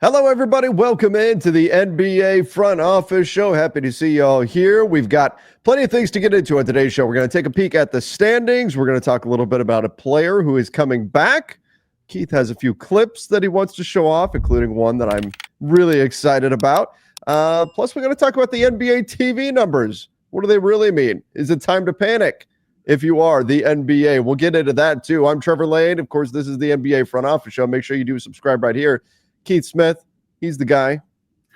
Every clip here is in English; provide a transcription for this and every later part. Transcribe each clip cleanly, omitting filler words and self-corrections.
Hello, everybody. Welcome into the NBA Front Office Show. Happy to see you all here. We've got plenty of things to get into on today's show. We're going to take a peek at the standings. We're going to talk a little bit about a player who is coming back. Keith has a few clips that he wants to show off, including one that I'm really excited about. Plus, we're going to talk about the NBA TV numbers. What do they really mean? Is it time to panic? If you are the NBA, we'll get into that too. I'm Trevor Lane. Of course, this is the NBA Front Office Show. Make sure you do subscribe right here. Keith Smith, he's the guy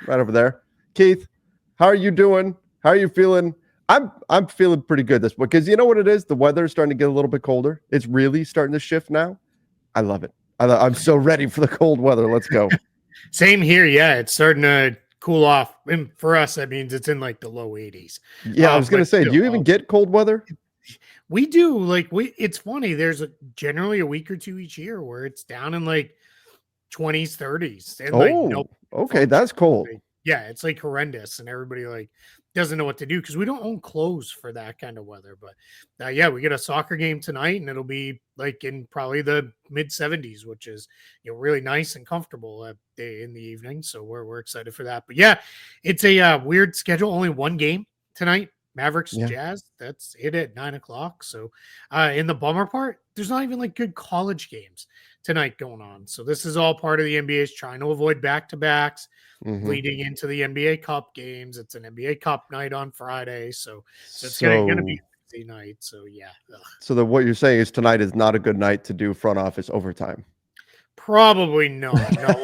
right over there. Keith, how are you doing? How are you feeling? I'm feeling pretty good this week because you know what it is? The weather's starting to get a little bit colder. It's really starting to shift now. I love it. I'm so ready for the cold weather. Let's go. Same here. Yeah, it's starting to cool off. And for us, that means it's in like the low 80s. Yeah, I was going to say, do you even get cold weather? We do. It's funny. There's generally a week or two each year where it's down in like 20s, 30s. And okay, that's cold. Yeah, it's like horrendous, and everybody like doesn't know what to do because we don't own clothes for that kind of weather. But yeah, we get a soccer game tonight, and it'll be like in probably the mid 70s, which is really nice and comfortable in the evening. So we're excited for that. But yeah, it's a weird schedule. Only one game tonight. Mavericks Jazz. That's it at 9:00. So in the bummer part, there's not even like good college games tonight going on. So this is all part of the NBA's trying to avoid back-to-backs leading into the NBA Cup games. It's an NBA Cup night on Friday. So it's going to be a busy night. So yeah. So what you're saying is tonight is not a good night to do front office overtime. Probably no,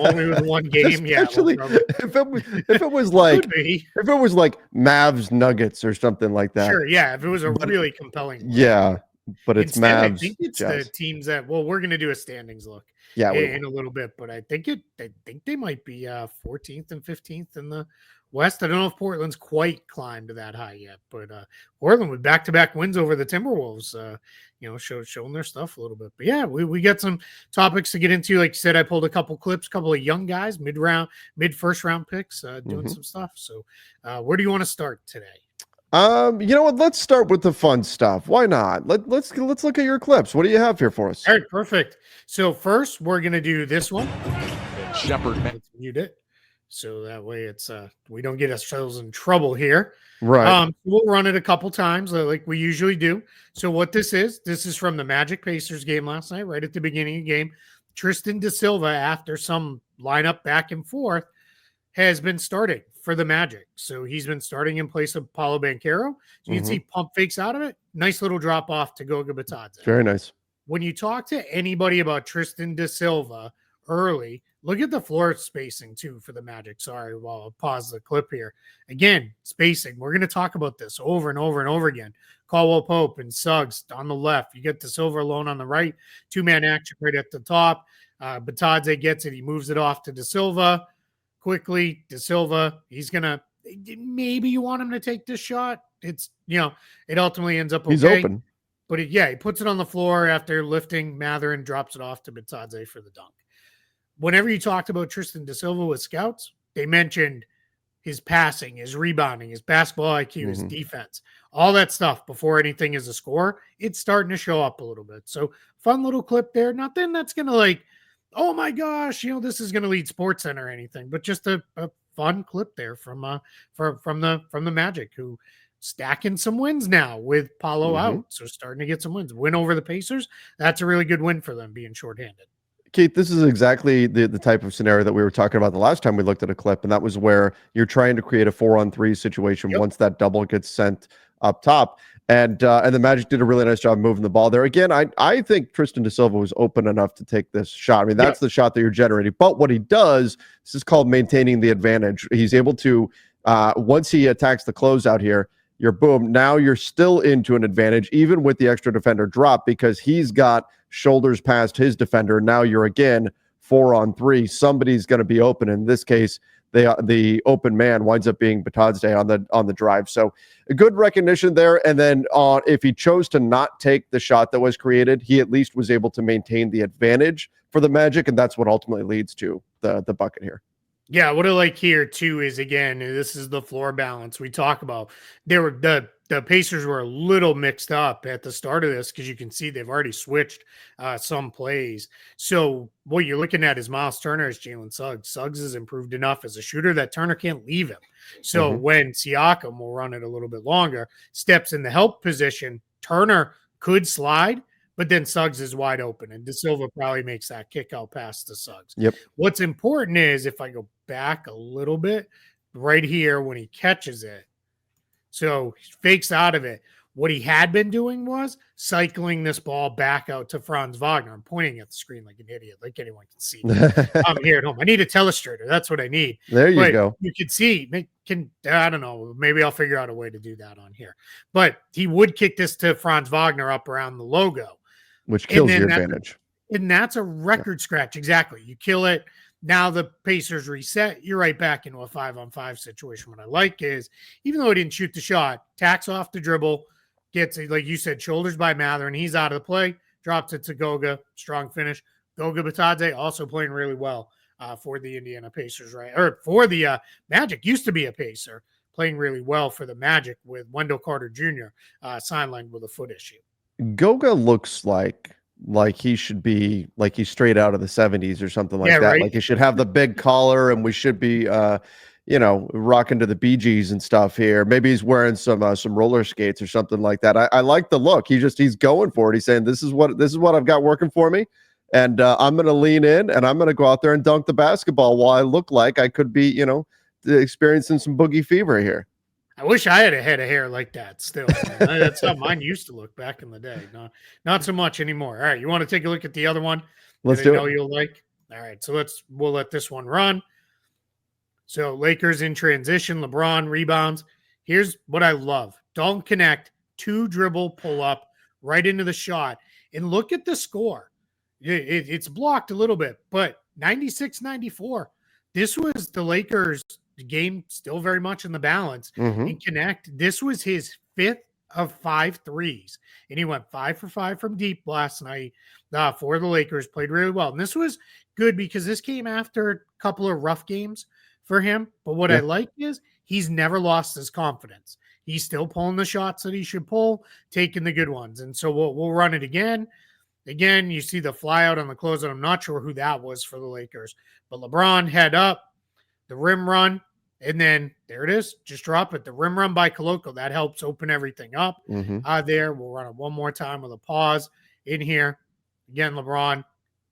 only with one game. Especially if it was like Mavs Nuggets or something like that. Sure, yeah. If it was really compelling one. Yeah, but it's Mavs. I think it's Jazz. The teams that we're going to do a standings look. Yeah, in a little bit, but I think they might be 14th and 15th in the West. I don't know if Portland's quite climbed that high yet, but Portland with back-to-back wins over the Timberwolves, showing their stuff a little bit. But yeah, we got some topics to get into. Like you said, I pulled a couple clips, couple of young guys, mid-first round picks, doing some stuff. So where do you want to start today? You know what? Let's start with the fun stuff. Why not? Let's look at your clips. What do you have here for us? All right, perfect. So first, we're gonna do this one. Shepard, mute it, so that way it's we don't get ourselves in trouble here. Right. We'll run it a couple times like we usually do. So what this is from the Magic Pacers game last night, right at the beginning of the game. Tristan da Silva, after some lineup back and forth, has been starting for the Magic. So he's been starting in place of Paolo Banchero. So you can see pump fakes out of it. Nice little drop off to Goga Bitadze. Very nice. When you talk to anybody about Tristan da Silva early, look at the floor spacing too for the Magic. Sorry, while I'll pause the clip here. Again, spacing. We're going to talk about this over and over and over again. Caldwell Pope and Suggs on the left. You get da Silva alone on the right. Two-man action right at the top. Bitadze gets it. He moves it off to da Silva. Quickly, da Silva, he's gonna maybe you want him to take this shot. It's it ultimately ends up okay. He's open, but he puts it on the floor after lifting Mather and drops it off to Bitadze for the dunk. Whenever you talked about Tristan da Silva with scouts, they mentioned his passing, his rebounding, his basketball IQ, his defense, all that stuff before anything is a score. It's starting to show up a little bit. So fun little clip there. Nothing that's gonna like, oh my gosh, this is going to lead SportsCenter or anything, but just a fun clip there from the Magic, who stacking some wins now with Paolo out. So starting to get some wins. Win over the Pacers. That's a really good win for them being shorthanded. Keith, this is exactly the type of scenario that we were talking about the last time we looked at a clip, and that was where you're trying to create a 4-on-3 situation once that double gets sent up top. And the Magic did a really nice job moving the ball there. Again, I think Tristan da Silva was open enough to take this shot. I mean, that's the shot that you're generating. But what he does, this is called maintaining the advantage. He's able to, once he attacks the closeout here, now you're still into an advantage, even with the extra defender drop, because he's got shoulders past his defender. Now you're again 4-on-3. Somebody's going to be open. In this case, the open man winds up being Bitadze on the drive. So a good recognition there. And then if he chose to not take the shot that was created, he at least was able to maintain the advantage for the Magic, and that's what ultimately leads to the bucket here. Yeah, what I like here too is, again, this is the floor balance we talk about. The the Pacers were a little mixed up at the start of this because you can see they've already switched some plays. So what you're looking at is Miles Turner as Jalen Suggs. Suggs has improved enough as a shooter that Turner can't leave him. So when Siakam will run it a little bit longer, steps in the help position, Turner could slide, but then Suggs is wide open, and Da Silva probably makes that kick out pass to Suggs. Yep. What's important is if I go back a little bit, right here when he catches it, so he fakes out of it. What he had been doing was cycling this ball back out to Franz Wagner. I'm pointing at the screen like an idiot, like anyone can see. I'm here at home. I need a telestrator. That's what I need. There you go. You can see. I don't know. Maybe I'll figure out a way to do that on here. But he would kick this to Franz Wagner up around the logo, which kills your advantage. And that's a record scratch. Exactly. You kill it. Now the Pacers reset. You're right back into a 5-on-5 situation. What I like is, even though he didn't shoot the shot, tacks off the dribble, gets it, like you said, shoulders by Mather, and he's out of the play, drops it to Goga, strong finish. Goga Bitadze also playing really well for the Indiana Pacers, right? Or for the Magic, used to be a Pacer, playing really well for the Magic with Wendell Carter Jr. Sidelined with a foot issue. Goga looks like he should be like he's straight out of the 70s or something like that. Right? Like he should have the big collar, and we should be rocking to the Bee Gees and stuff here. Maybe he's wearing some roller skates or something like that. I like the look. He's going for it. He's saying this is what I've got working for me, and I'm going to lean in, and I'm going to go out there and dunk the basketball while I look like I could be experiencing some boogie fever here. I wish I had a head of hair like that still. That's how mine used to look back in the day. Not so much anymore. All right, you want to take a look at the other one? Let's do it. You'll like. All right, so we'll let this one run. So Lakers in transition, LeBron rebounds. Here's what I love. Dalton Knecht, 2 dribble pull up right into the shot. And look at the score. It's blocked a little bit, but 96-94. This was the Lakers game still very much in the balance. And Knecht, this was his 5th of 5 threes. And he went 5 for 5 from deep last night for the Lakers. Played really well. And this was good because this came after a couple of rough games for him. But what I like is he's never lost his confidence. He's still pulling the shots that he should pull, taking the good ones. And so we'll run it again. Again, you see the fly out on the closeout. I'm not sure who that was for the Lakers. But LeBron head up, the rim run, and then there it is. Just drop it. The rim run by Koloko. That helps open everything up there. We'll run it one more time with a pause in here. Again, LeBron,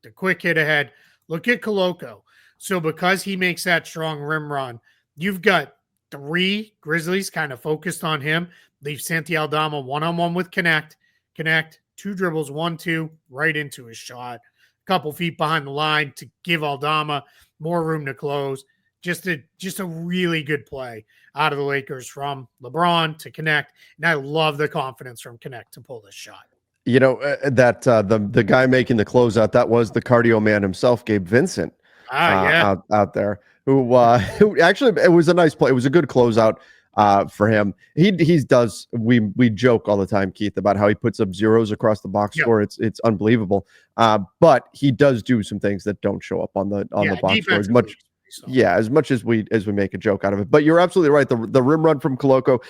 the quick hit ahead. Look at Koloko. So because he makes that strong rim run, you've got 3 Grizzlies kind of focused on him. Leave Santi Aldama one-on-one with Knecht. Knecht, 2 dribbles, 1-2, right into his shot. A couple feet behind the line to give Aldama more room to close. Just a really good play out of the Lakers from LeBron to Knecht. And I love the confidence from Knecht to pull this shot. That the guy making the closeout, that was the cardio man himself, Gabe Vincent. Out there, who actually, it was a nice play. It was a good closeout for him. We joke all the time, Keith, about how he puts up zeros across the box score. It's unbelievable. But he does do some things that don't show up on the box score as much. As much as we make a joke out of it. But you're absolutely right. The rim run from Koloko,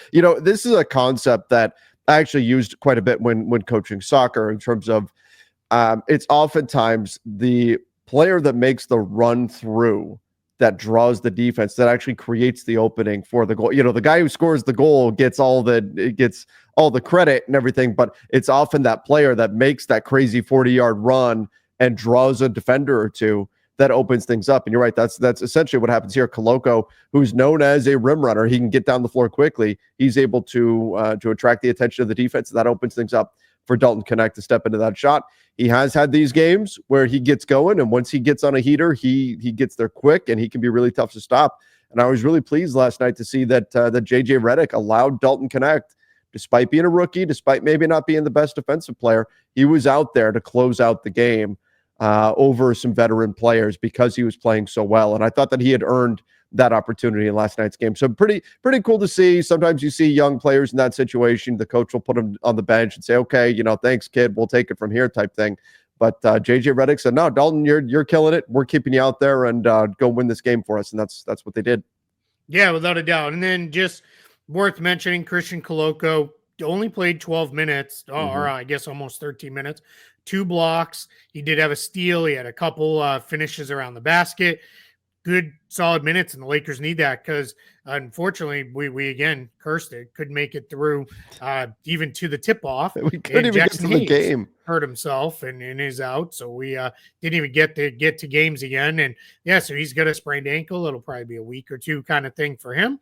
this is a concept that I actually used quite a bit when coaching soccer, in terms of it's oftentimes the player that makes the run through that draws the defense, that actually creates the opening for the goal. The guy who scores the goal gets all the credit and everything, but it's often that player that makes that crazy 40-yard run and draws a defender or two that opens things up. And you're right, that's essentially what happens here. Koloko, who's known as a rim runner, he can get down the floor quickly. He's able to attract the attention of the defense. That opens things up for Dalton Knecht to step into that shot. He has had these games where he gets going, and once he gets on a heater, he gets there quick, and he can be really tough to stop. And I was really pleased last night to see that JJ Redick allowed Dalton Knecht, despite being a rookie, despite maybe not being the best defensive player, he was out there to close out the game over some veteran players because he was playing so well. And I thought that he had earned that opportunity in last night's game. So pretty cool to see. Sometimes you see young players in that situation. The coach will put them on the bench and say, okay, thanks, kid, we'll take it from here type thing. But JJ Redick said, no, Dalton, you're killing it. We're keeping you out there, and go win this game for us. And that's what they did. Yeah, without a doubt. And then just worth mentioning, Christian Coloco only played 12 minutes, or I guess almost 13 minutes, 2 blocks. He did have a steal. He had a couple finishes around the basket. Good solid minutes, and the Lakers need that because unfortunately we again cursed it, couldn't make it through even to the tip off. We couldn't and even Jackson get to the Hayes game. hurt himself and is out, so we didn't even get to games again. And yeah, so he's got a sprained ankle. It'll probably be a week or two kind of thing for him.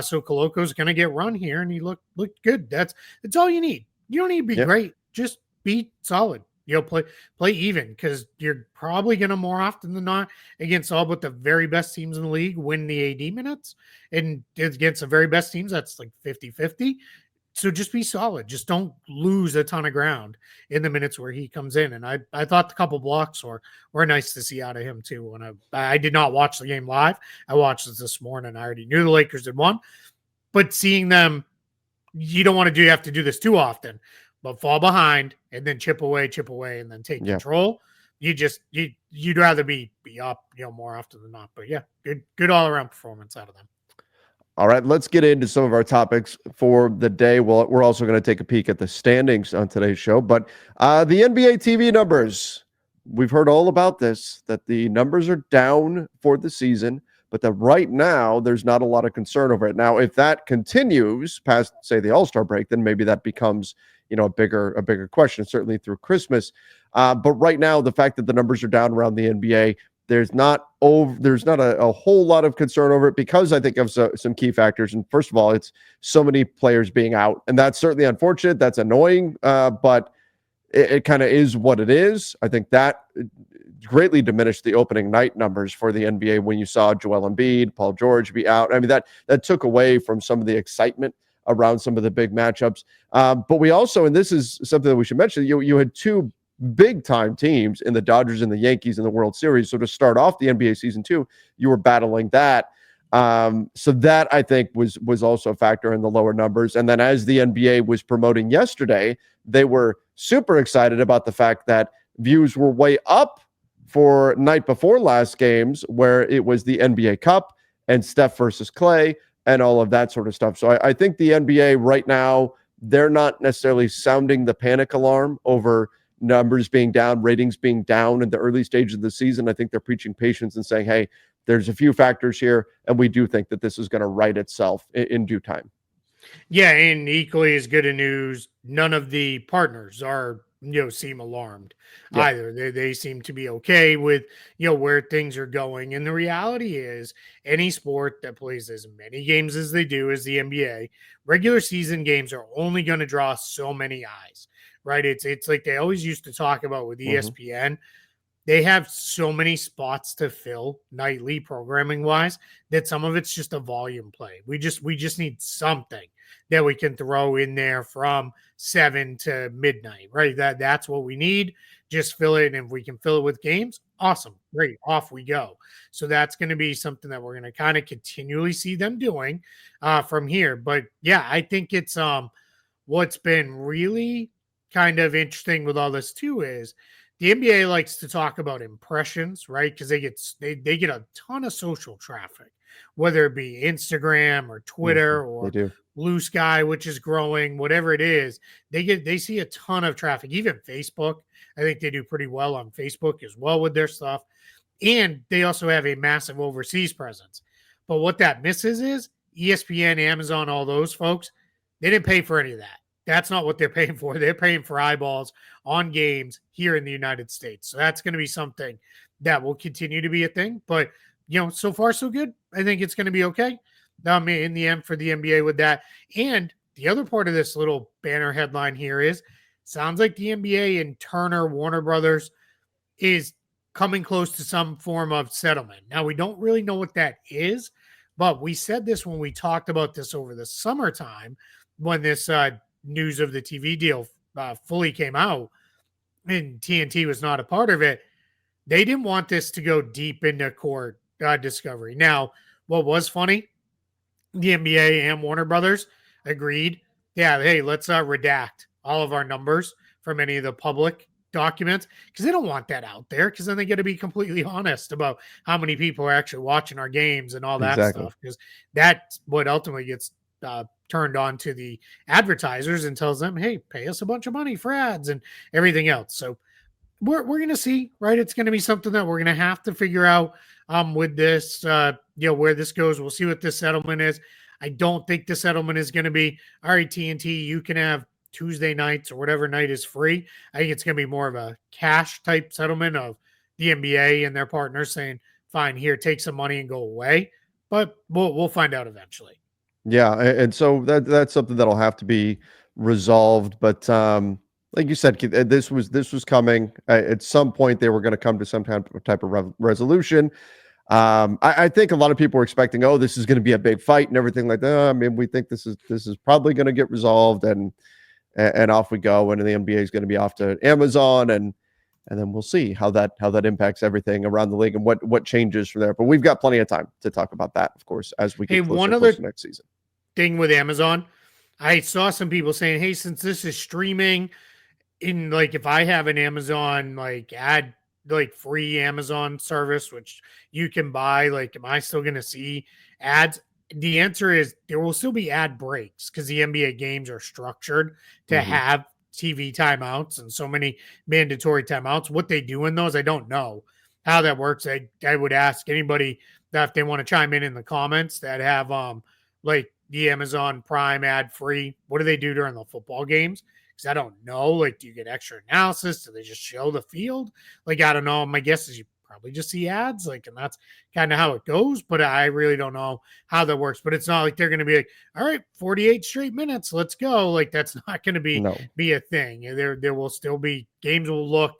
So Coloco's going to get run here, and he looked good. That's all you need. You don't need to be great, just be solid. Play even, because you're probably going to more often than not against all but the very best teams in the league win the AD minutes, and against the very best teams that's like 50-50. So just be solid. Just don't lose a ton of ground in the minutes where he comes in. And I thought the couple blocks were nice to see out of him too. When I did not watch the game live, I watched it this morning. I already knew the Lakers had won, but seeing them, you don't want to have to do this too often. But fall behind and then chip away, and then take control. You'd rather be up, more often than not. But yeah, good all around performance out of them. All right, let's get into some of our topics for the day. Well, we're also going to take a peek at the standings on today's show. But the NBA TV numbers, we've heard all about this, that the numbers are down for the season, but that right now there's not a lot of concern over it. Now, if that continues past, say, the All-Star break, then maybe that becomes a bigger question, certainly through Christmas. But right now, the fact that the numbers are down around the NBA, there's not a whole lot of concern over it, because I think of some key factors. And first of all, it's so many players being out, and that's certainly unfortunate. That's annoying, but it kind of is what it is. I think that greatly diminished the opening night numbers for the NBA when you saw Joel Embiid, Paul George be out. I mean, that took away from some of the excitement around some of the big matchups. But we also, and this is something that we should mention, you had two big time teams in the Dodgers and the Yankees in the World Series. So to start off the NBA season 2, you were battling that. So that, I think, was also a factor in the lower numbers. And then as the NBA was promoting yesterday, they were super excited about the fact that views were way up for night before last games, where it was the NBA Cup and Steph versus Clay and all of that sort of stuff. So I think the NBA right now, they're not necessarily sounding the panic alarm over numbers being down, ratings being down in the early stages of the season. I think they're preaching patience and saying, hey, there's a few factors here, and we do think that this is going to right itself in due time. Yeah, and equally as good a news, none of the partners are seem alarmed either. They seem to be okay with where things are going. And the reality is, any sport that plays as many games as they do as the NBA, regular season games are only going to draw so many eyes, right? It's like they always used to talk about with ESPN. They have so many spots to fill nightly programming wise that some of it's just a volume play. We just need something that we can throw in there from 7 to midnight, right? That's what we need. Just fill it. And if we can fill it with games, awesome. Great. Off we go. So that's going to be something that we're going to kind of continually see them doing from here. But yeah, I think it's what's been really kind of interesting with all this too is the NBA likes to talk about impressions, right? Because they get a ton of social traffic, whether it be Instagram or Twitter or Blue Sky, which is growing, whatever it is. They see a ton of traffic, even Facebook. I think they do pretty well on Facebook as well with their stuff. And they also have a massive overseas presence. But what that misses is ESPN, Amazon, all those folks, they didn't pay for any of that. That's not what they're paying for. They're paying for eyeballs on games here in the United States. So that's going to be something that will continue to be a thing. But, so far so good. I think it's going to be okay in the end for the NBA with that. And the other part of this little banner headline here is, sounds like the NBA and Turner, Warner Brothers is coming close to some form of settlement. Now, we don't really know what that is, but we said this when we talked about this over the summertime when this news of the TV deal fully came out and TNT was not a part of it. They didn't want this to go deep into court discovery. Now, what was funny, the NBA and Warner Brothers agreed, yeah, hey, let's redact all of our numbers from any of the public documents, because they don't want that out there, because then they got to be completely honest about how many people are actually watching our games and all that stuff, because that's what ultimately gets turned on to the advertisers and tells them, hey, pay us a bunch of money for ads and everything else. So we're going to see, right? It's going to be something that we're going to have to figure out with this, where this goes. We'll see what this settlement is. I don't think the settlement is going to be, all right, TNT, you can have Tuesday nights or whatever night is free. I think it's going to be more of a cash type settlement of the NBA and their partners saying, fine, here, take some money and go away. But we'll find out eventually. Yeah, and so that's something that'll have to be resolved. But like you said, this was coming. At some point, they were going to come to some type of resolution. I think a lot of people were expecting, oh, this is going to be a big fight and everything like that. I mean, we think this is probably going to get resolved, and off we go. And the NBA is going to be off to Amazon, and then we'll see how that impacts everything around the league and what changes from there. But we've got plenty of time to talk about that, of course, as we get closer to next season. Thing with Amazon, I saw some people saying, hey, since this is streaming, in like if I have an Amazon like ad like free Amazon service, which you can buy, like am I still going to see ads? The answer is there will still be ad breaks because the NBA games are structured to have TV timeouts and so many mandatory timeouts. What they do in those, I don't know how that works. I would ask anybody that if they want to chime in the comments that have like the Amazon Prime ad free, what do they do during the football games? Because I don't know. Like, do you get extra analysis? Do they just show the field? Like, I don't know. My guess is you probably just see ads. Like, and that's kind of how it goes. But I really don't know how that works. But it's not like they're going to be like, all right, 48 straight minutes, let's go. Like, that's not going to be a thing. There will still be games will look,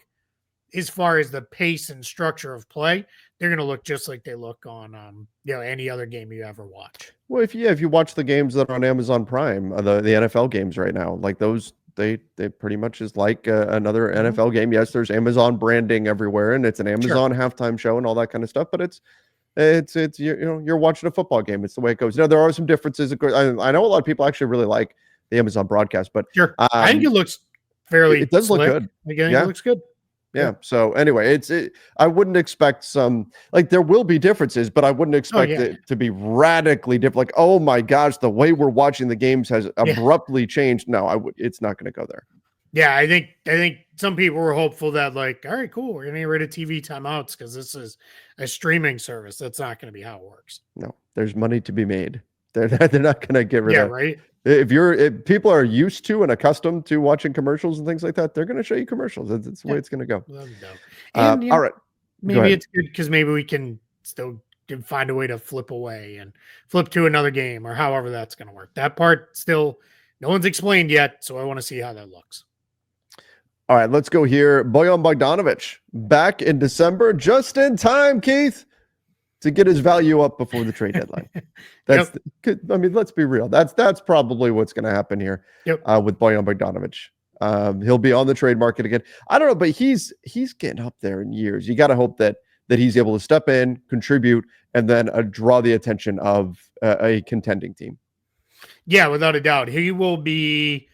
as far as the pace and structure of play, they're going to look just like they look on any other game you ever watch. Well, if you watch the games that are on Amazon Prime, the NFL games right now, like those, they pretty much is like another NFL game. Yes, there's Amazon branding everywhere, and it's an Amazon halftime show and all that kind of stuff. But it's you're watching a football game. It's the way it goes. There are some differences. Of course, I know a lot of people actually really like the Amazon broadcast, but I think it looks fairly. It does slick. look good. Again, it looks good. Yeah. So anyway, I wouldn't expect some, like there will be differences, but I wouldn't expect it to be radically different. Like, oh my gosh, the way we're watching the games has abruptly changed. No, it's not going to go there. Yeah. I think some people were hopeful that like, all right, cool. We're going to get rid of TV timeouts because this is a streaming service. That's not going to be how it works. No, there's money to be made. They're not going to get rid of. Yeah. Right. If people are used to and accustomed to watching commercials and things like that, they're going to show you commercials. That's the way it's going to go. And, all right. Maybe it's good because maybe we can still find a way to flip away and flip to another game or however that's going to work. That part still no one's explained yet. So I want to see how that looks. All right, let's go here. Bojan Bogdanovic back in December, just in time, Keith, to get his value up before the trade deadline. I mean, let's be real. That's probably what's going to happen here with Bojan Bogdanovic. He'll be on the trade market again. I don't know, but he's getting up there in years. You got to hope that he's able to step in, contribute, and then draw the attention of a contending team. Yeah, without a doubt. He will be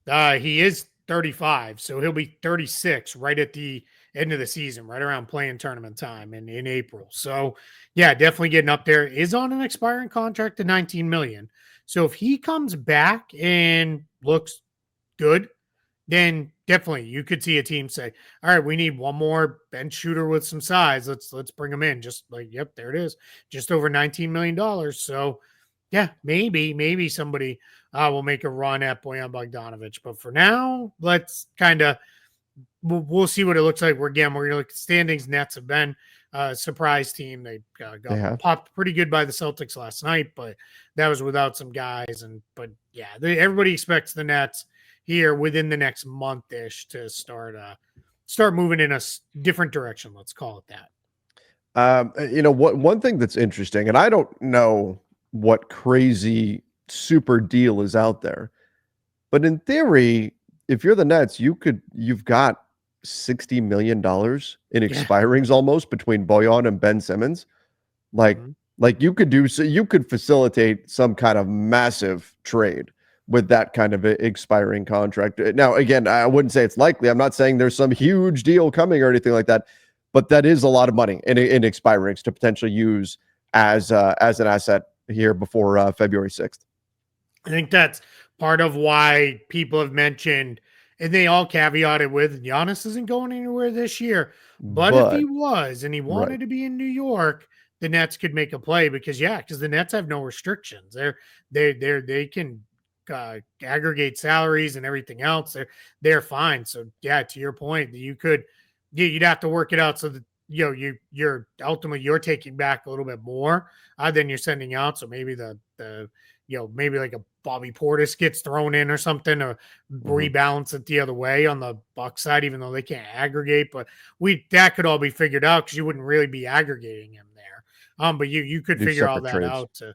he is 35, so he'll be 36 right at the end of the season, right around playing tournament time in April. So yeah, definitely getting up there. Is on an expiring contract to $19 million. So if he comes back and looks good, then definitely you could see a team say, all right, we need one more bench shooter with some size. Let's bring him in. Just like, yep, there it is. Just over $19 million. So yeah, maybe somebody will make a run at Bojan Bogdanovic. But for now, let's kind of we'll see what it looks like. We're going to look at standings. Nets have been a surprise team. They got popped pretty good by the Celtics last night, but that was without some guys. But yeah, everybody expects the Nets here within the next month-ish to start moving in a different direction. Let's call it that. One thing that's interesting, and I don't know what crazy super deal is out there, but in theory, if you're the Nets, you've got $60 million in expirings almost between Bojan and Ben Simmons. Like you could facilitate some kind of massive trade with that kind of expiring contract. Now, again, I wouldn't say it's likely. I'm not saying there's some huge deal coming or anything like that, but that is a lot of money in expirings to potentially use as an asset here before February 6th. I think that's part of why people have mentioned, and they all caveated with Giannis isn't going anywhere this year. But if he But was and he right. wanted to be in New York, the Nets could make a play because the Nets have no restrictions. They can aggregate salaries and everything else. They're fine. So yeah, to your point, you'd have to work it out so that you're ultimately you're taking back a little bit more than you're sending out. So maybe the maybe like a Bobby Portis gets thrown in or something, or Mhm. rebalance it the other way on the Bucks side, even though they can't aggregate. But that could all be figured out because you wouldn't really be aggregating him there. But you could Do figure all separate that trades. out to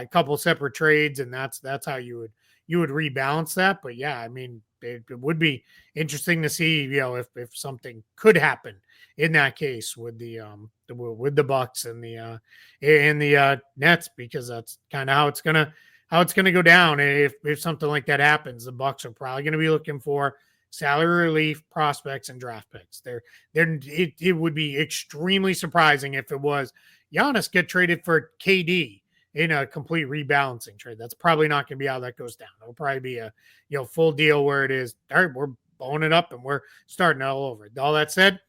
a couple separate trades, and that's how you would rebalance that. But yeah, I mean, it would be interesting to see, if something could happen in that case with the Bucks and the Nets, because that's kind of how it's gonna go down. If something like that happens, the Bucks are probably going to be looking for salary relief prospects and draft picks. It would be extremely surprising if it was Giannis get traded for KD in a complete rebalancing trade. That's probably not going to be how that goes down. It'll probably be a full deal where it is, all right, we're blowing it up and we're starting all over. All that said,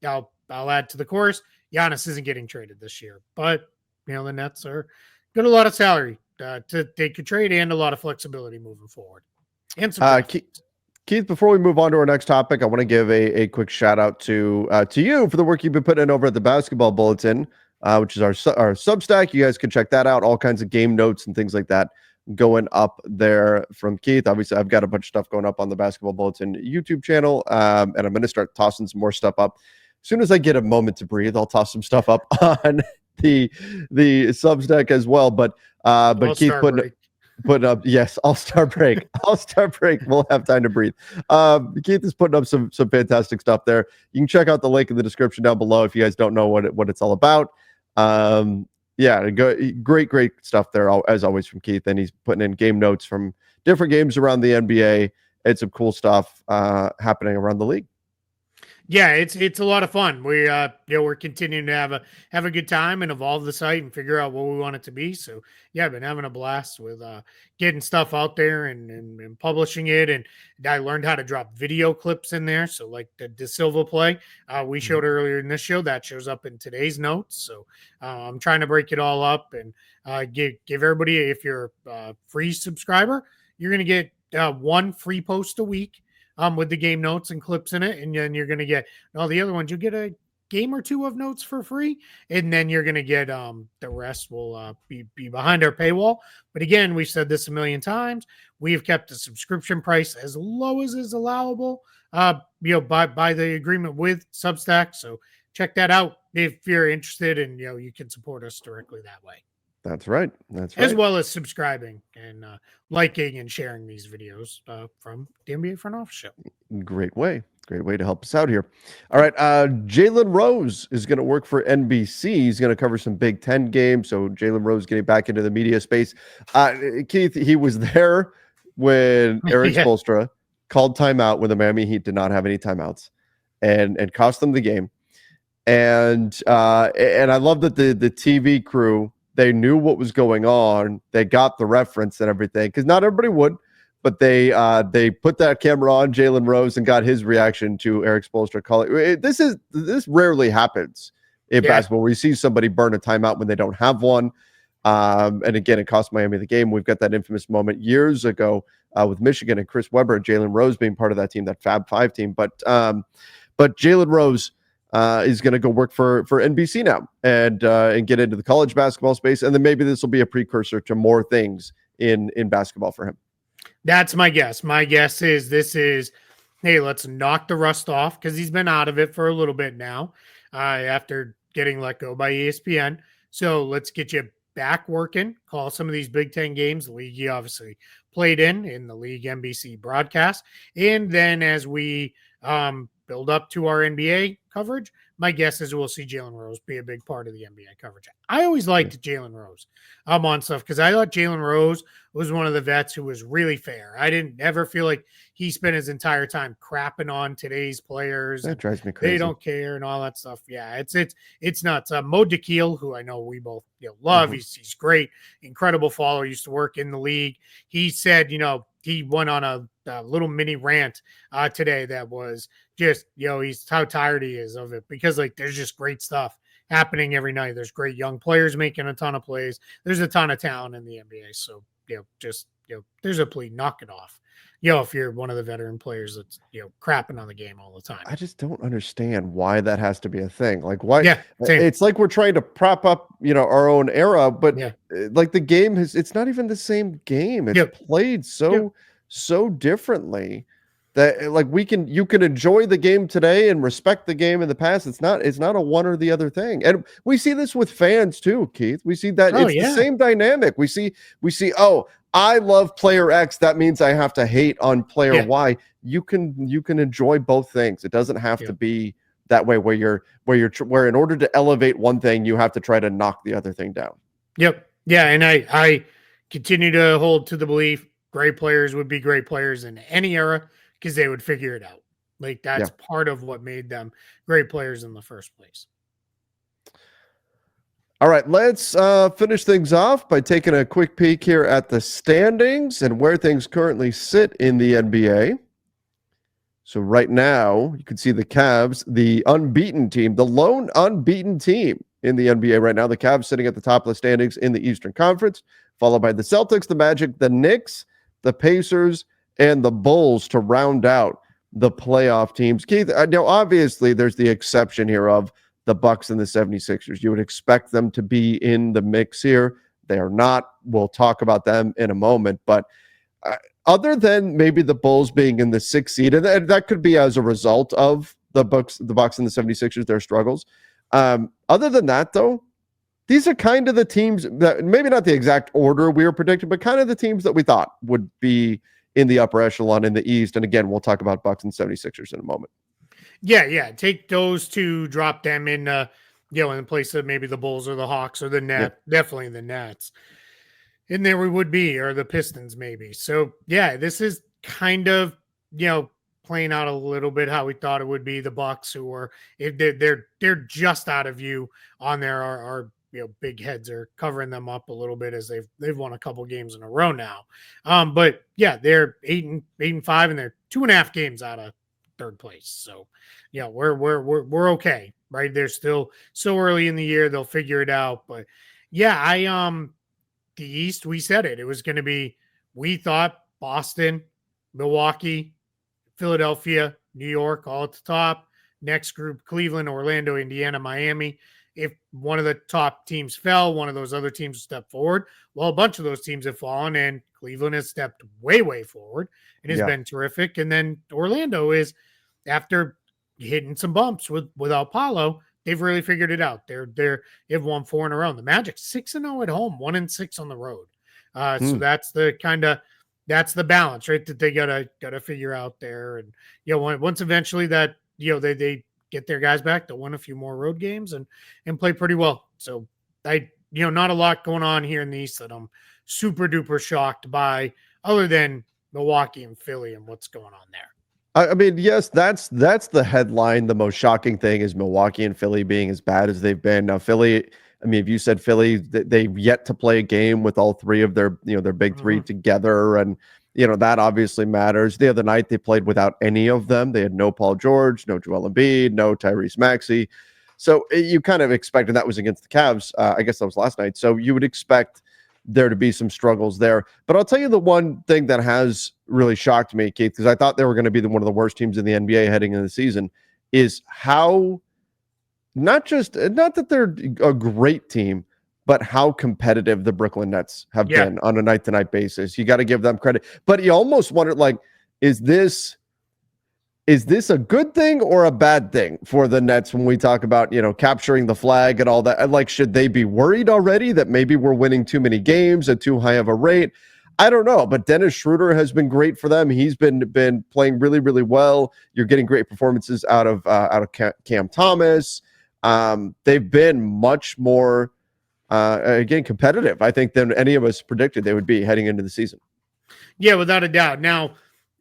I'll add to the chorus. Giannis isn't getting traded this year, but the Nets are got a lot of salary to they could trade and a lot of flexibility moving forward, and some draft Keith, picks. Keith, before we move on to our next topic, I want to give a quick shout out to you for the work you've been putting in over at the Basketball Bulletin, which is our Substack. You guys can check that out. All kinds of game notes and things like that going up there from Keith. Obviously, I've got a bunch of stuff going up on the Basketball Bulletin YouTube channel, and I'm going to start tossing some more stuff up. As soon as I get a moment to breathe, I'll toss some stuff up on the Substack as well. But Keith putting up, yes, All-Star break. All-Star break. We'll have time to breathe. Keith is putting up some fantastic stuff there. You can check out the link in the description down below if you guys don't know what it's all about. Yeah, great stuff there, as always, from Keith. And he's putting in game notes from different games around the NBA. It's some cool stuff happening around the league. Yeah, it's a lot of fun. We're continuing to have a good time and evolve the site and figure out what we want it to be. So yeah, I've been having a blast with getting stuff out there and publishing it. And I learned how to drop video clips in there. So like the Da Silva play we showed earlier in this show, that shows up in today's notes. So I'm trying to break it all up and give everybody, if you're a free subscriber, you're gonna get one free post a week with the game notes and clips in it. And then you're going to get all the other ones. You'll get a game or two of notes for free. And then you're going to get the rest will be behind our paywall. But again, we've said this a million times. We've kept the subscription price as low as is allowable, by the agreement with Substack. So check that out if you're interested, and you can support us directly that way. That's right. As well as subscribing and liking and sharing these videos from the NBA Front Office Show. Great way to help us out here. All right, Jalen Rose is going to work for NBC. He's going to cover some Big Ten games. So Jalen Rose getting back into the media space. Keith, he was there when Eric Spoelstra called timeout when the Miami Heat did not have any timeouts, and cost them the game. And I love that the TV crew, they knew what was going on. They got the reference and everything, because not everybody would, but they put that camera on Jalen Rose and got his reaction to Eric Spoelstra calling. This rarely happens in basketball, where you see somebody burn a timeout when they don't have one. And again, it cost Miami the game. We've got that infamous moment years ago with Michigan and Chris Webber and Jalen Rose being part of that team, that Fab Five team. But Jalen Rose is going to go work for NBC now and get into the college basketball space. And then maybe this will be a precursor to more things in basketball for him. That's my guess. My guess is this is, hey, let's knock the rust off, because he's been out of it for a little bit now after getting let go by ESPN. So let's get you back working, call some of these Big Ten games, the league he obviously played in the league NBC broadcast. And then as we build up to our NBA coverage, my guess is we'll see Jalen Rose be a big part of the NBA coverage. I always liked Jalen Rose on stuff, because I thought Jalen Rose was one of the vets who was really fair. I didn't ever feel like he spent his entire time crapping on today's players. That And drives me crazy. they don't care and all that stuff. Yeah, it's nuts. Mo DeKeel, who I know we both love, he's great, incredible follower. Used to work in the league. He said, he went on a little mini rant today that was just, he's how tired he is of it, because like there's just great stuff happening every night. There's great young players making a ton of plays. There's a ton of talent in the NBA. So, there's a plea, knock it off. If you're one of the veteran players that's, crapping on the game all the time. I just don't understand why that has to be a thing. Like, why? Yeah, same. It's like we're trying to prop up, our own era, but like the game it's not even the same game. It's played so differently that like you can enjoy the game today and respect the game in the past. It's not a one or the other thing. And we see this with fans too, Keith. We see that the same dynamic. We see, oh, I love player X. That means I have to hate on player Y. You can enjoy both things. It doesn't have to be that way where in order to elevate one thing, you have to try to knock the other thing down. Yep. Yeah. And I continue to hold to the belief great players would be great players in any era because they would figure it out. Like that's part of what made them great players in the first place. All right, let's finish things off by taking a quick peek here at the standings and where things currently sit in the NBA. So right now, you can see the Cavs, the unbeaten team, the lone unbeaten team in the NBA right now. The Cavs sitting at the top of the standings in the Eastern Conference, followed by the Celtics, the Magic, the Knicks, the Pacers, and the Bulls to round out the playoff teams. Keith, now obviously there's the exception here of the Bucks and the 76ers. You would expect them to be in the mix here. They are not. We'll talk about them in a moment. But other than maybe the Bulls being in the 6th seed, and that could be as a result of the Bucks and the 76ers, their struggles. Other than that, though, these are kind of the teams that maybe not the exact order we were predicting, but kind of the teams that we thought would be in the upper echelon in the East. And again, we'll talk about Bucks and 76ers in a moment. Yeah. Take those two, drop them in, in place of maybe the Bulls or the Hawks or the Nets, definitely the Nets. And there we would be, or the Pistons maybe. So, this is kind of, playing out a little bit how we thought it would be. The Bucks, who are, they're just out of view on there, our big heads are covering them up a little bit as they've won a couple games in a row now. But they're 8-5, and they're 2.5 games out of third place. So we're okay, right? They're still so early in the year, they'll figure it out. But the East, we said it was going to be, we thought Boston, Milwaukee, Philadelphia, New York, all at the top. Next group, Cleveland, Orlando, Indiana, Miami. If one of the top teams fell, one of those other teams stepped forward. Well, a bunch of those teams have fallen, and Cleveland has stepped way, way forward and has been terrific. And then Orlando is, after hitting some bumps without Paulo, they've really figured it out. They've won 4 in a row. The Magic 6-0 at home, 1-6 on the road. So that's the balance, right? That they gotta figure out there. And once eventually that they get their guys back, they'll win a few more road games and play pretty well. So not a lot going on here in the East that I'm super duper shocked by, other than Milwaukee and Philly and what's going on there. I mean, yes, that's the headline. The most shocking thing is Milwaukee and Philly being as bad as they've been. Now, Philly, I mean, if you said Philly, they've yet to play a game with all three of their big three together, and that obviously matters. The other night they played without any of them. They had no Paul George, no Joel Embiid, no Tyrese Maxey. So you kind of expected, that was against the Cavs. I guess that was last night. So you would expect there to be some struggles there. But I'll tell you the one thing that has really shocked me, Keith, because I thought they were going to be one of the worst teams in the NBA heading into the season, is how not that they're a great team, but how competitive the Brooklyn Nets have been on a night-to-night basis. You got to give them credit. But you almost wonder, like, is this a good thing or a bad thing for the Nets when we talk about, capturing the flag and all that? Like, should they be worried already that maybe we're winning too many games at too high of a rate? I don't know, but Dennis Schroeder has been great for them. He's been playing really, really well. You're getting great performances out of Cam Thomas. They've been much more, again, competitive, I think, than any of us predicted they would be heading into the season. Yeah, without a doubt. Now,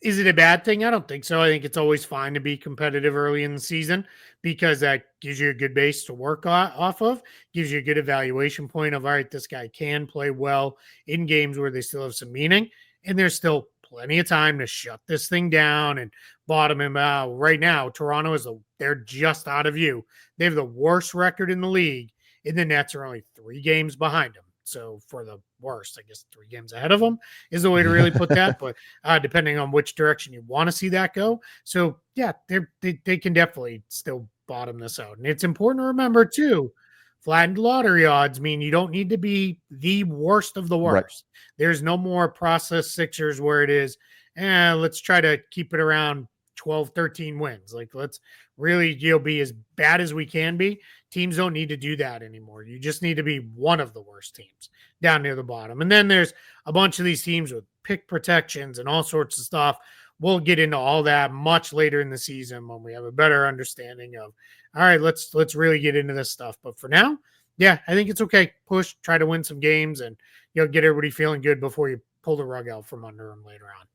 Is it a bad thing? I don't think so. I think it's always fine to be competitive early in the season because that gives you a good base to work off of, gives you a good evaluation point of, all right, this guy can play well in games where they still have some meaning. And there's still plenty of time to shut this thing down and bottom him out. Right now, Toronto they're just out of view. They have the worst record in the league, and the Nets are only 3 games behind them. So for the worst, I guess 3 games ahead of them is the way to really put that. But depending on which direction you want to see that go. So yeah, they can definitely still bottom this out. And it's important to remember too, flattened lottery odds mean you don't need to be the worst of the worst. Right. There's no more process Sixers where it is, let's try to keep it around 12, 13 wins. Like let's really be as bad as we can be. Teams don't need to do that anymore. You just need to be one of the worst teams down near the bottom. And then there's a bunch of these teams with pick protections and all sorts of stuff. We'll get into all that much later in the season when we have a better understanding of, all right, let's really get into this stuff. But for now, yeah, I think it's okay. Push, try to win some games and get everybody feeling good before you pull the rug out from under them later on.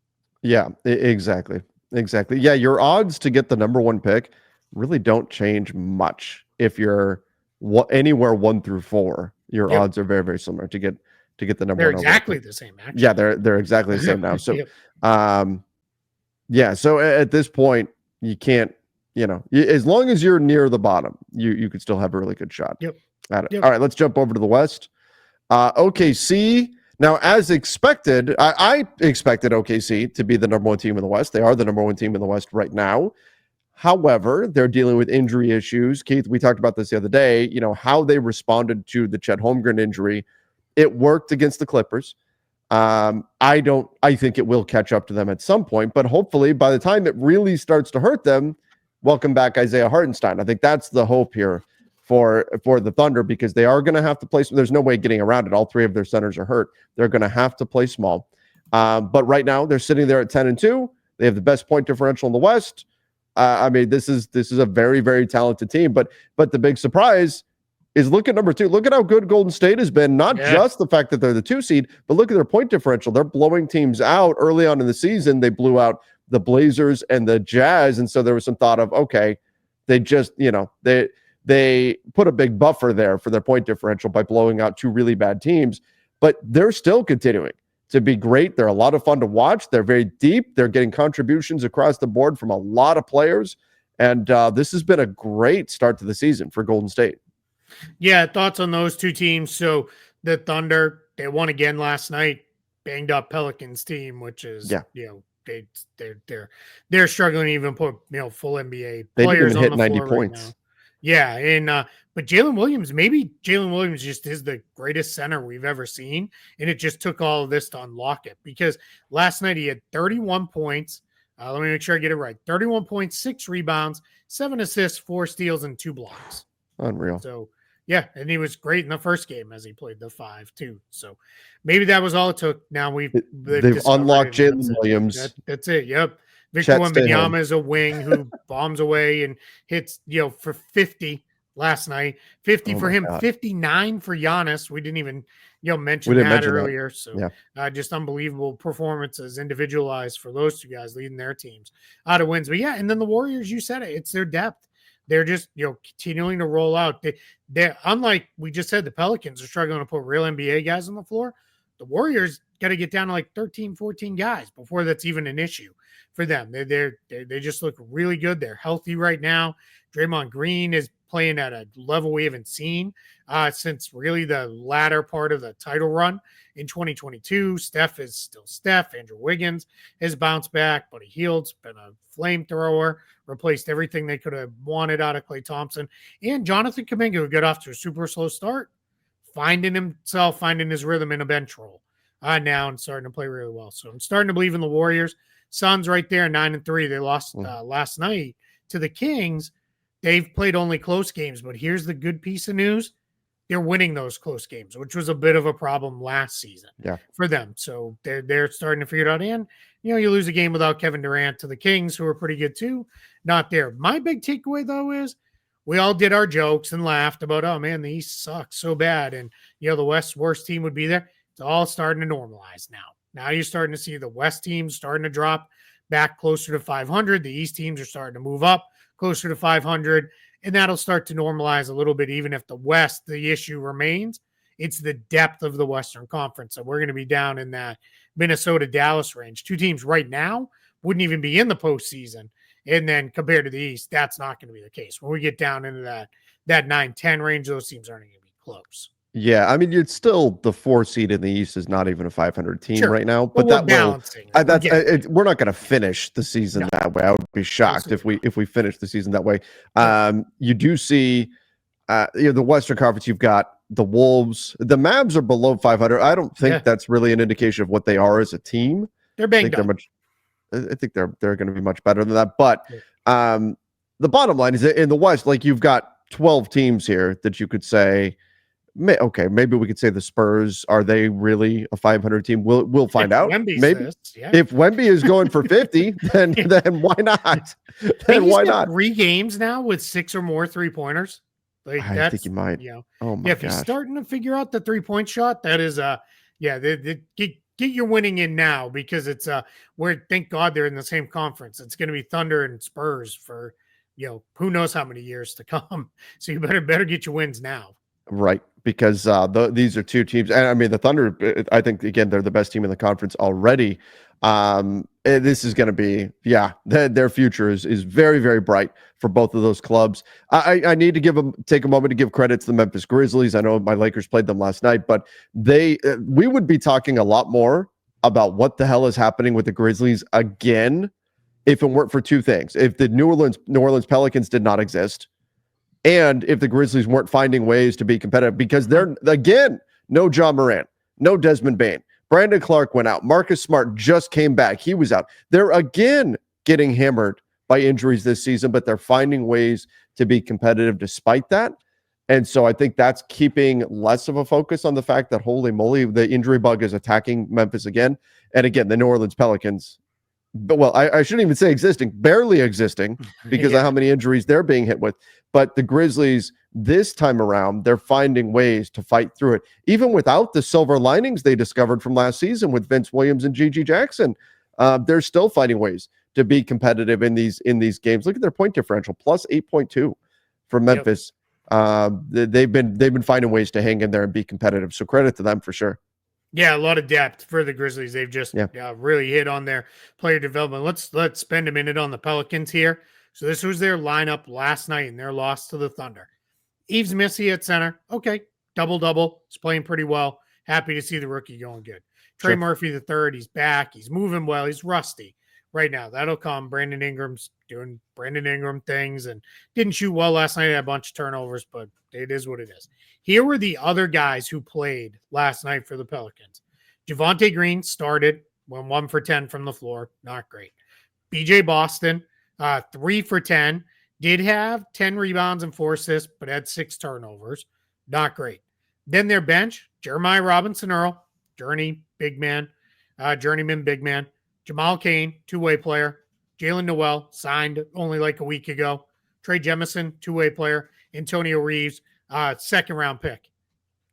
Yeah, exactly. Exactly. Yeah, your odds to get the number 1 pick really don't change much. If you're anywhere 1 through 4, your odds are very, very similar to get the number 1. They're exactly the same. Actually. Yeah, they're exactly the same now. So, yeah. So at this point, you can't, as long as you're near the bottom, you could still have a really good shot at it. All right, let's jump over to the West. OKC. Now, as expected, I expected OKC to be the number 1 team in the West. They are the number 1 team in the West right now. However, they're dealing with injury issues. Keith, we talked about this the other day, how they responded to the Chet Holmgren injury. It worked against the Clippers. I think it will catch up to them at some point, but hopefully by the time it really starts to hurt them, welcome back Isaiah Hartenstein. I think that's the hope here for the Thunder, because they are going to have to play. There's no way getting around it. All 3 of their centers are hurt. They're going to have to play small. But right now they're sitting there at 10-2. They have the best point differential in the West. This is a very, very talented team. But the big surprise is look at number 2. Look at how good Golden State has been. Not just the fact that they're the 2 seed, but look at their point differential. They're blowing teams out early on in the season. They blew out the Blazers and the Jazz. And so there was some thought of, okay, they just, they put a big buffer there for their point differential by blowing out 2 really bad teams. But they're still continuing to be great. They're a lot of fun to watch. They're very deep. They're getting contributions across the board from a lot of players. And this has been a great start to the season for Golden State. Yeah, thoughts on those 2 teams. So the Thunder, they won again last night, banged up Pelicans team, which is, they're struggling to even put, full NBA players on the floor 90 points. Right now. Yeah, and but Jalen Williams just is the greatest center we've ever seen, and it just took all of this to unlock it, because last night he had 31 points. Let me make sure I get it right. 31 points, 6 rebounds, 7 assists, 4 steals, and 2 blocks. Unreal. So, yeah, and he was great in the first game as he played the 5 too. So maybe that was all it took. Now they've unlocked Jalen Williams. That's it. Yep. Victor Wembanyama is a wing who bombs away and hits, for 50 last night. 50 for him, God. 59 for Giannis. We didn't even, mention that earlier. So just unbelievable performances, individualized for those 2 guys leading their teams out of wins. But yeah, and then the Warriors, you said it, it's their depth. They're just, continuing to roll out. They're unlike we just said, the Pelicans are struggling to put real NBA guys on the floor. The Warriors got to get down to like 13, 14 guys before that's even an issue for them. They just look really good. They're healthy right now. Draymond Green is playing at a level we haven't seen since really the latter part of the title run in 2022. Steph is still Steph. Andrew Wiggins has bounced back, Buddy Hield's been a flamethrower, replaced everything they could have wanted out of Klay Thompson. And Jonathan Kuminga, who got off to a super slow start, finding his rhythm in a bench role now and starting to play really well. So I'm starting to believe in the Warriors. Suns right there, 9-3. They lost last night to the Kings. They've played only close games, but here's the good piece of news. They're winning those close games, which was a bit of a problem last season for them. So they're starting to figure it out. And, you lose a game without Kevin Durant to the Kings, who are pretty good too. Not there. My big takeaway, though, is we all did our jokes and laughed about, oh, man, the East sucks so bad. And, the West's worst team would be there. It's all starting to normalize now. Now you're starting to see the West teams starting to drop back closer to 500. The East teams are starting to move up closer to 500, and that'll start to normalize a little bit, even if the West, the issue remains. It's the depth of the Western Conference. So we're going to be down in that Minnesota-Dallas range. Two teams right now wouldn't even be in the postseason. And then compared to the East, that's not going to be the case. When we get down into that 9-10 range, those teams aren't going to be close. Yeah, I mean, it's still the 4 seed in the East is not even a 500 team right now, but we're that balancing. We're not going to finish the season that way. I would be shocked if we finish the season that way. You do see, the Western Conference. You've got the Wolves. The Mavs are below 500. I don't think that's really an indication of what they are as a team. They're banged up. I think they're going to be much better than that. But the bottom line is that in the West, like you've got 12 teams here that you could say, okay, maybe we could say the Spurs, are they really a 500 team? We'll find out. Maybe if Wemby is going for 50, then why not? Then why not? 3 games now with 6 or more 3-pointers. Like I think you might. Oh my if you're starting to figure out the 3-point shot, that is get your winning in now, because it's where, thank God they're in the same conference. It's going to be Thunder and Spurs for who knows how many years to come. So you better get your wins now. Right, because these are 2 teams, and I mean the Thunder. I think again they're the best team in the conference already. This is going to be their future is very, very bright for both of those clubs. I need to take a moment to give credit to the Memphis Grizzlies. I know my Lakers played them last night, but we would be talking a lot more about what the hell is happening with the Grizzlies again if it weren't for 2 things: if the New Orleans Pelicans did not exist, and if the Grizzlies weren't finding ways to be competitive, because they're, again, no Ja Morant, no Desmond Bane. Brandon Clark went out. Marcus Smart just came back. He was out. They're again getting hammered by injuries this season, but they're finding ways to be competitive despite that. And so I think that's keeping less of a focus on the fact that, holy moly, the injury bug is attacking Memphis again. And again, the New Orleans Pelicans, I shouldn't even say barely existing because of how many injuries they're being hit with. But the Grizzlies, this time around, they're finding ways to fight through it, even without the silver linings they discovered from last season with Vince Williams and Gigi Jackson. They're still finding ways to be competitive in these games. Look at their point differential, plus 8.2 for Memphis. They've been finding ways to hang in there and be competitive. So credit to them for sure. Yeah, a lot of depth for the Grizzlies. They've just really hit on their player development. Let's spend a minute on the Pelicans here. So this was their lineup last night in their loss to the Thunder. Yves Missy at center. Okay, double-double. He's playing pretty well. Happy to see the rookie going good. Trey Murphy the third, he's back. He's moving well. He's rusty right now. That'll come. Brandon Ingram's doing Brandon Ingram things and didn't shoot well last night. Had a bunch of turnovers, but it is what it is. Here were the other guys who played last night for the Pelicans. Javonte Green started, went 1 for 10 from the floor. Not great. BJ Boston, 3 for 10. Did have 10 rebounds and 4 assists, but had 6 turnovers. Not great. Then their bench, Jeremiah Robinson-Earl, journeyman big man. Jamal Cain, 2-way player. Jalen Noel, signed only like a week ago. Trey Jemison, 2-way player. Antonio Reeves, 2nd-round pick.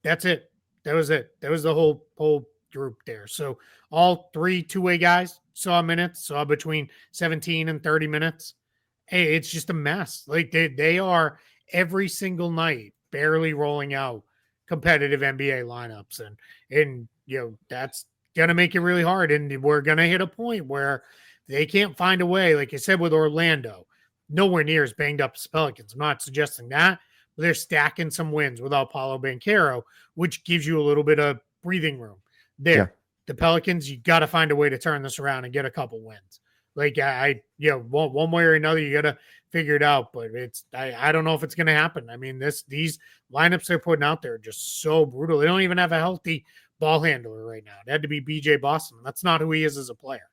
That's it. That was it. That was the whole group there. So all 3 2-way guys saw between 17 and 30 minutes. Hey, it's just a mess. Like they are every single night barely rolling out competitive NBA lineups. And that's going to make it really hard. And we're going to hit a point where they can't find a way, like I said, with Orlando, nowhere near as banged up as Pelicans. I'm not suggesting that, but they're stacking some wins without Paolo Banchero, which gives you a little bit of breathing room there. Yeah. The Pelicans, you got to find a way to turn this around and get a couple wins. Like one way or another, you got to figure it out. But I don't know if it's going to happen. I mean, these lineups they're putting out there are just so brutal. They don't even have a healthy ball handler right now. It had to be BJ Boston. That's not who he is as a player.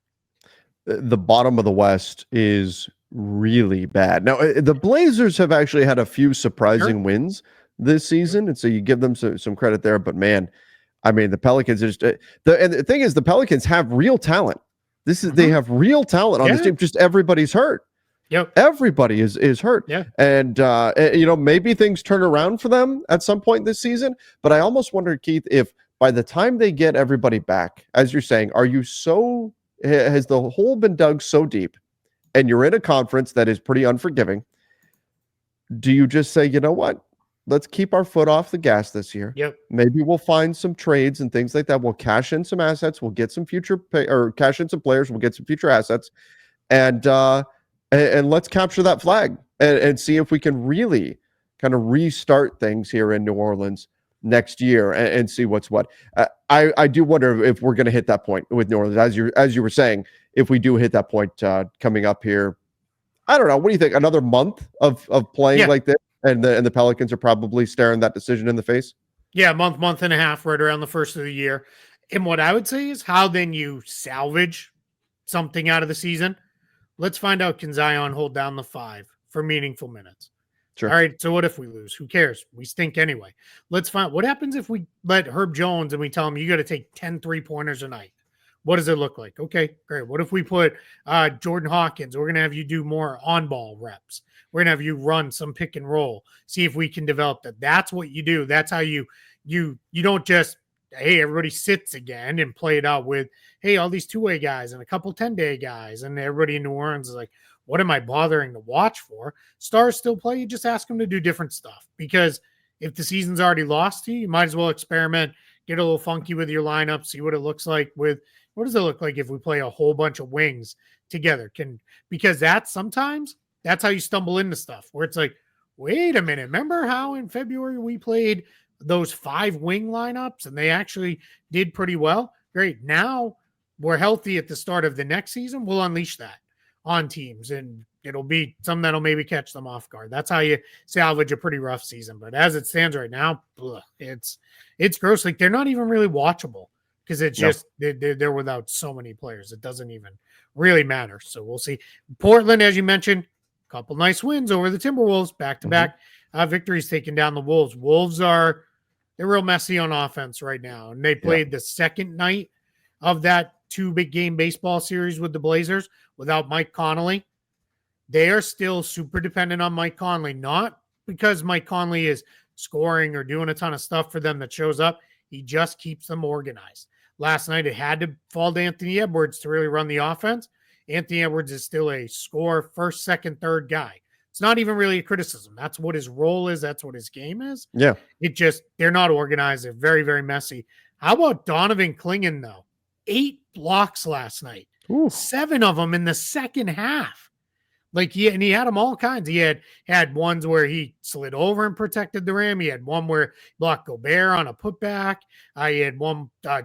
The bottom of the West is really bad. Now, the Blazers have actually had a few surprising wins this season, and so you give them some credit there. But man, I mean, the Pelicans are just and the thing is, the Pelicans have real talent. They have real talent on this team. Just everybody's hurt. Yep, everybody is hurt. Yeah, and maybe things turn around for them at some point this season. But I almost wonder, Keith, if by the time they get everybody back, as you're saying, are you so has the hole been dug so deep, and you're in a conference that is pretty unforgiving? Do you just say, you know what? Let's keep our foot off the gas this year. Yep. Maybe we'll find some trades and things like that. We'll cash in some assets. We'll get some future pay, or cash in some players. We'll get some future assets, and let's capture that flag and see if we can really kind of restart things here in New Orleans next year and see what's what. I do wonder if we're going to hit that point with New Orleans, as you were saying. If we do hit that point coming up here, I don't know. What do you think? Another month of playing like this, and the Pelicans are probably staring that decision in the face? Yeah, month and a half, right around the first of the year. And what I would say is, how then you salvage something out of the season? Let's find out, can Zion hold down the 5 for meaningful minutes? Sure. All right, so what if we lose? Who cares? We stink anyway. Let's find what happens if we let Herb Jones and we tell him you got to take 10 3-pointers a night. What does it look like? Okay, great. What if we put Jordan Hawkins? We're going to have you do more on-ball reps. We're going to have you run some pick and roll. See if we can develop that. That's what you do. That's how you don't just, hey, everybody sits again and play it out with, hey, all these two-way guys and a couple 10-day guys. And everybody in New Orleans is like, what am I bothering to watch for? Stars still play. You just ask them to do different stuff. Because if the season's already lost to you, you might as well experiment, get a little funky with your lineup, see what it looks like with, what does it look like if we play a whole bunch of wings together? Because that's how you stumble into stuff where it's like, wait a minute, remember how in February we played those 5 wing lineups and they actually did pretty well? Great. Now we're healthy at the start of the next season. We'll unleash that on teams and it'll be something that'll maybe catch them off guard. That's how you salvage a pretty rough season. But as it stands right now, it's gross. Like, they're not even really watchable. Because it's just they're without so many players. It doesn't even really matter. So we'll see. Portland, as you mentioned, a couple nice wins over the Timberwolves, back-to-back victories taking down the Wolves. They're real messy on offense right now. And they played the second night of that 2-big-game baseball series with the Blazers without Mike Conley. They are still super dependent on Mike Conley, not because Mike Conley is scoring or doing a ton of stuff for them that shows up. He just keeps them organized. Last night, it had to fall to Anthony Edwards to really run the offense. Anthony Edwards is still a score first, second, third guy. It's not even really a criticism. That's what his role is. That's what his game is. Yeah. They're not organized. They're very, very messy. How about Donovan Clingan, though? 8 blocks last night. Ooh. 7 of them in the second half. He had them all kinds. He had ones where he slid over and protected the rim. He had one where he blocked Gobert on a putback. He had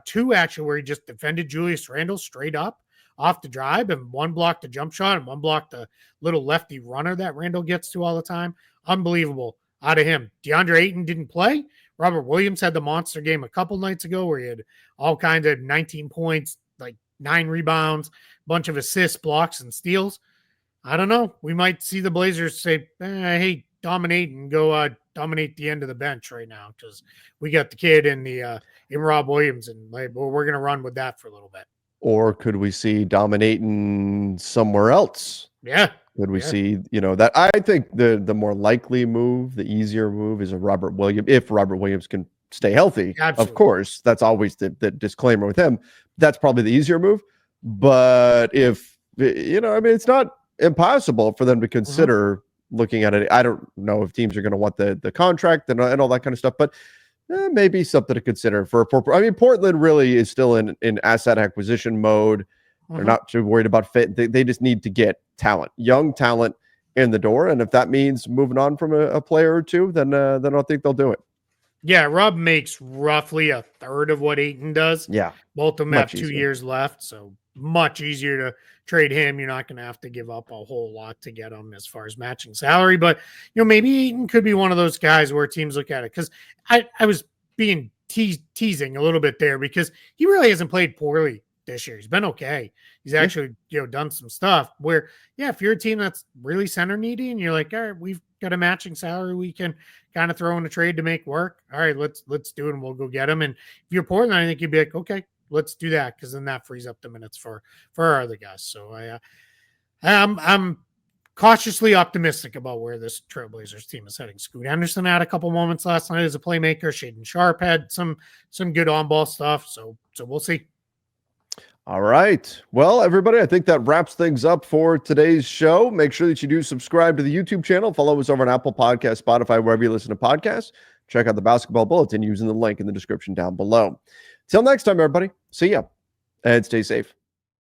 two actually where he just defended Julius Randle straight up off the drive, and one blocked the jump shot and one blocked the little lefty runner that Randle gets to all the time. Unbelievable out of him. DeAndre Ayton didn't play. Robert Williams had the monster game a couple nights ago where he had all kinds of 19 points, like 9 rebounds, bunch of assists, blocks, and steals. I don't know. We might see the Blazers say, hey, dominate and go dominate the end of the bench right now because we got the kid in Rob Williams, and we're going to run with that for a little bit. Or could we see dominating somewhere else? Yeah. Could we see, that? I think the more likely move, the easier move is a Robert Williams, if Robert Williams can stay healthy. Absolutely. Of course, that's always the disclaimer with him. That's probably the easier move. But if, it's not impossible for them to consider looking at it. I don't know if teams are going to want the contract and all that kind of stuff, but maybe something to consider for Portland really is still in asset acquisition mode. They're not too worried about fit. They just need to get young talent in the door. And if that means moving on from a player or two, then I don't think they'll do it. Yeah. Rob makes roughly a third of what Ayton does. Yeah. Both of them have 2 years left. So much easier to trade him. You're not going to have to give up a whole lot to get him as far as matching salary, but maybe Ayton could be one of those guys where teams look at it. Cause I was being teasing a little bit there because he really hasn't played poorly this year. He's been okay. He's actually, done some stuff where, if you're a team that's really center needy and you're like, all right, we've got a matching salary we can kind of throw in a trade to make work. All right, let's do it and we'll go get him. And if you're Portland, I think you'd be like, okay, let's do that because then that frees up the minutes for our other guys. So I'm cautiously optimistic about where this Trailblazers team is heading. Scoot Henderson had a couple moments last night as a playmaker. Shaedon Sharpe had some good on-ball stuff. So we'll see. All right. Well, everybody, I think that wraps things up for today's show. Make sure that you do subscribe to the YouTube channel. Follow us over on Apple Podcasts, Spotify, wherever you listen to podcasts. Check out the Basketball Bulletin using the link in the description down below. Till next time, everybody. See ya and stay safe.